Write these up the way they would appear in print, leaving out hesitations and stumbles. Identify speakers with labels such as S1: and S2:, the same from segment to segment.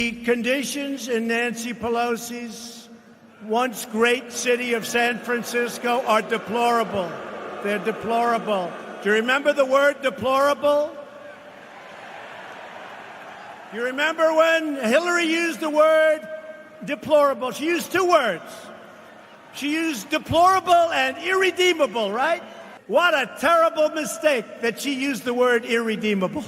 S1: The conditions in Nancy Pelosi's once great city of San Francisco are deplorable. They're deplorable. Do you remember the word deplorable? You remember when Hillary used the word deplorable? She used two words. She used deplorable and irredeemable, right? What a terrible mistake that she used the word irredeemable.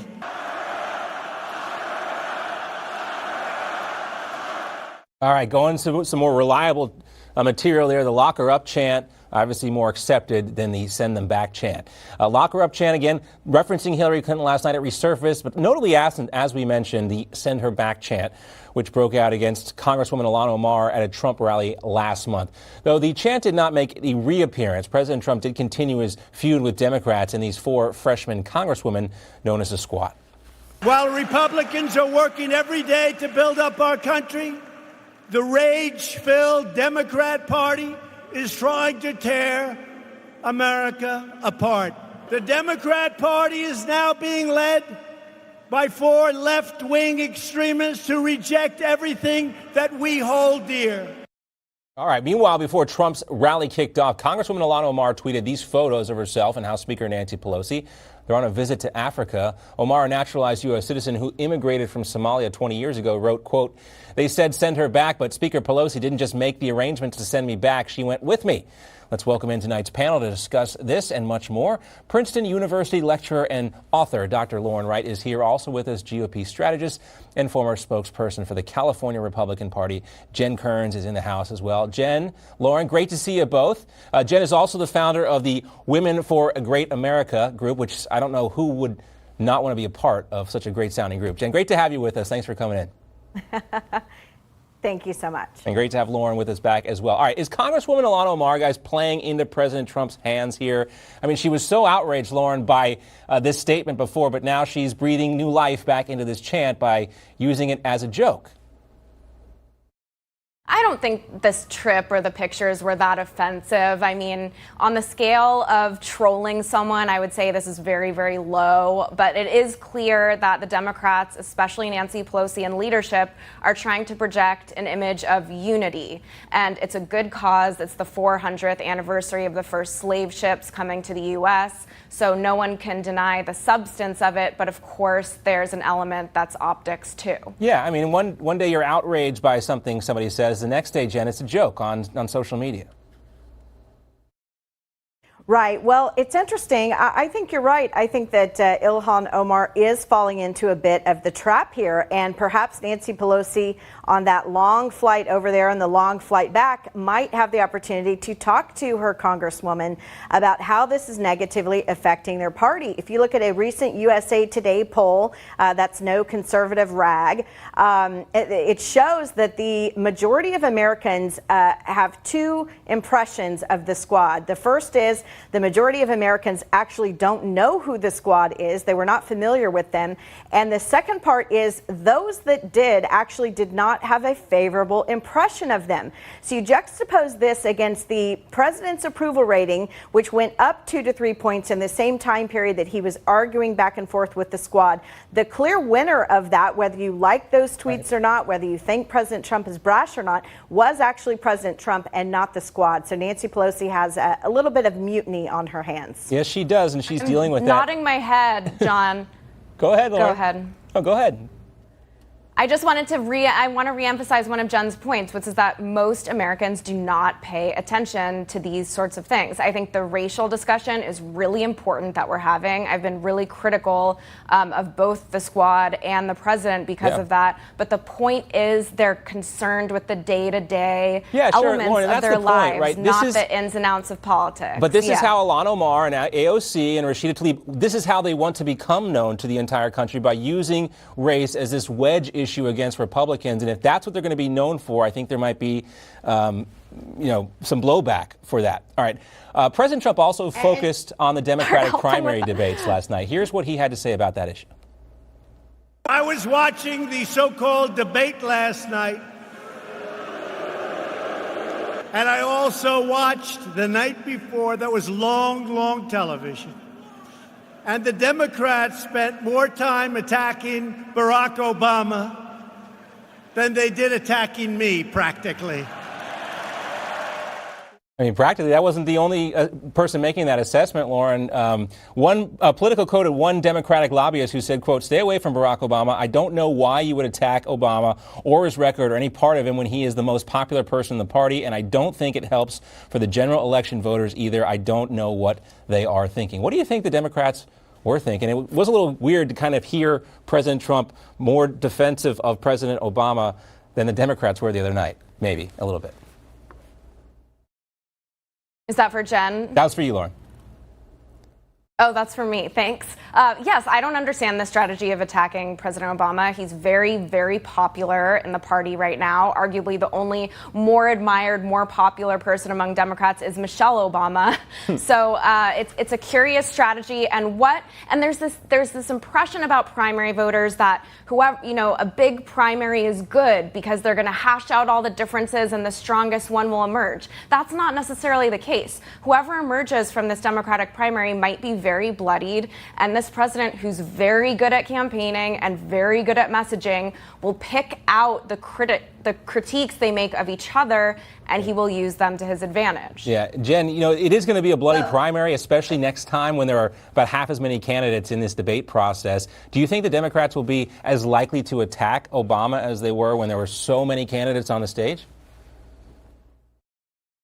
S2: All right, going to some more reliable material there. The lock her up chant, obviously more accepted than the send them back chant. Lock her up chant, again, referencing Hillary Clinton last night, it resurfaced, but notably absent, as we mentioned, the send her back chant, which broke out against Congresswoman Ilhan Omar at a Trump rally last month. Though the chant did not make a reappearance, President Trump did continue his feud with Democrats and these four freshman congresswomen known as the Squad.
S1: While Republicans are working every day to build up our country, the rage-filled Democrat Party is trying to tear America apart. The Democrat Party is now being led by four left-wing extremists who reject everything that we hold dear.
S2: All right. Meanwhile, before Trump's rally kicked off, Congresswoman Ilhan Omar tweeted these photos of herself and House Speaker Nancy Pelosi. They're on a visit to Africa. Omar, a naturalized U.S. citizen who immigrated from Somalia 20 years ago, wrote, quote, "They said send her back, but Speaker Pelosi didn't just make the arrangements to send me back. She went with me." Let's welcome in tonight's panel to discuss this and much more. Princeton University lecturer and author Dr. Lauren Wright is here. Also with us, GOP strategist and former spokesperson for the California Republican Party, Jen Kearns, is in the house as well. Jen, Lauren, great to see you both. Jen is also the founder of the Women for a Great America group, which I don't know who would not want to be a part of such a great sounding group. Jen, great to have you with us. Thanks for coming in.
S3: Thank you so much.
S2: And great to have Lauren with us back as well. All right, is Congresswoman Ilhan Omar, guys, playing into President Trump's hands here? I mean, she was so outraged, Lauren, by this statement before, but now she's breathing new life back into this chant by using it as a joke.
S4: I don't think this trip or the pictures were that offensive. I mean, on the scale of trolling someone, I would say this is very, very low. But it is clear that the Democrats, especially Nancy Pelosi and leadership, are trying to project an image of unity. And it's a good cause. It's the 400th anniversary of the first slave ships coming to the U.S., so no one can deny the substance of it. But of course, there's an element that's optics, too.
S2: Yeah, I mean, one day you're outraged by something somebody says. The next day, Jen, it's a joke on social media.
S3: Right. Well, it's interesting. I think you're right. I think that Ilhan Omar is falling into a bit of the trap here, and perhaps Nancy Pelosi on that long flight over there and the long flight back might have the opportunity to talk to her congresswoman about how this is negatively affecting their party. If you look at a recent USA Today poll, that's no conservative rag, it shows that the majority of Americans have two impressions of the Squad. The first is the majority of Americans actually don't know who the Squad is. They were not familiar with them. And the second part is those that did actually did not have a favorable impression of them. So you juxtapose this against the president's approval rating, which went up 2 to 3 points in the same time period that he was arguing back and forth with the Squad. The clear winner of that, whether you like those tweets or not, whether you think President Trump is brash or not, was actually President Trump and not the Squad. So Nancy Pelosi has a little bit of mutiny on her hands.
S2: Yes, she does, and she's dealing with that.
S4: Nodding my head, John.
S2: Go ahead, Lauren.
S4: Go ahead.
S2: Oh, go ahead.
S4: I just wanted to reemphasize one of Jen's points, which is that most Americans do not pay attention to these sorts of things. I think the racial discussion is really important that we're having. I've been really critical of both the Squad and the president because of that. But the point is they're concerned with the day-to-day elements
S2: Lauren,
S4: of their lives,
S2: right?
S4: not the ins and outs of politics.
S2: But this is how Ilhan Omar and AOC and Rashida Tlaib, this is how they want to become known to the entire country, by using race as this wedge issue against Republicans. And if that's what they're going to be known for, I think there might be, some blowback for that. All right. President Trump also focused on the Democratic primary debates last night. Here's what he had to say about that issue.
S1: I was watching the so-called debate last night, and I also watched the night before. That was long television. And the Democrats spent more time attacking Barack Obama than they did attacking me, practically.
S2: I mean, practically, that wasn't the only person making that assessment, Lauren. Politico quoted one Democratic lobbyist who said, quote, "Stay away from Barack Obama. I don't know why you would attack Obama or his record or any part of him when he is the most popular person in the party, and I don't think it helps for the general election voters either. I don't know what they are thinking." What do you think the Democrats were thinking? It was a little weird to kind of hear President Trump more defensive of President Obama than the Democrats were the other night, maybe a little bit.
S4: Is that for Jen?
S2: That was for you, Lauren.
S4: Oh, that's for me. Thanks. Yes, I don't understand the strategy of attacking President Obama. He's very, very popular in the party right now. Arguably, the only more admired, more popular person among Democrats is Michelle Obama. So it's a curious strategy. And there's this impression about primary voters that whoever, a big primary is good because they're going to hash out all the differences and the strongest one will emerge. That's not necessarily the case. Whoever emerges from this Democratic primary might be very bloodied, and this president, who's very good at campaigning and very good at messaging, will pick out the critiques they make of each other, and he will use them to his advantage.
S2: Yeah, Jen, it is going to be a bloody primary, especially next time when there are about half as many candidates in this debate process. Do you think the Democrats will be as likely to attack Obama as they were when there were so many candidates on the stage?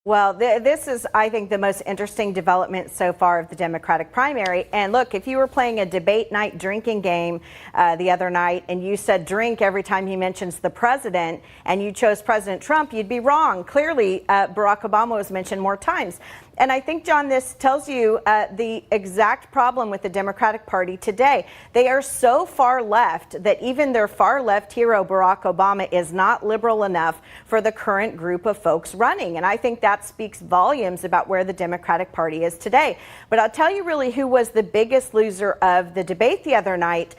S3: Well, this is, I think, the most interesting development so far of the Democratic primary. And look, if you were playing a debate night drinking game the other night and you said drink every time he mentions the president and you chose President Trump, you'd be wrong. Clearly, Barack Obama was mentioned more times. And I think, John, this tells you the exact problem with the Democratic Party today. They are so far left that even their far left hero, Barack Obama, is not liberal enough for the current group of folks running. And I think that speaks volumes about where the Democratic Party is today. But I'll tell you really who was the biggest loser of the debate the other night.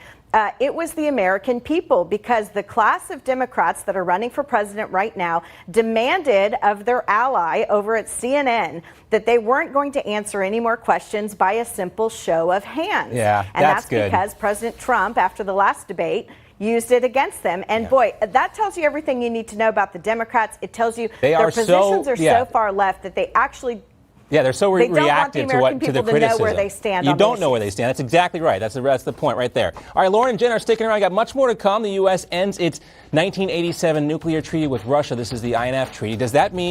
S3: It was the American people, because the class of Democrats that are running for president right now demanded of their ally over at CNN that they weren't going to answer any more questions by a simple show of hands.
S2: Yeah,
S3: and that's
S2: good.
S3: Because President Trump, after the last debate, used it against them. And boy, that tells you everything you need to know about the Democrats. It tells you their positions are so far left that they actually
S2: they're so reactive to the criticism.
S3: Know where they stand.
S2: You don't know where they stand. That's exactly right. That's the point right there. All right, Lauren and Jen are sticking around. Got much more to come. The U.S. ends its 1987 nuclear treaty with Russia. This is the INF treaty. Does that mean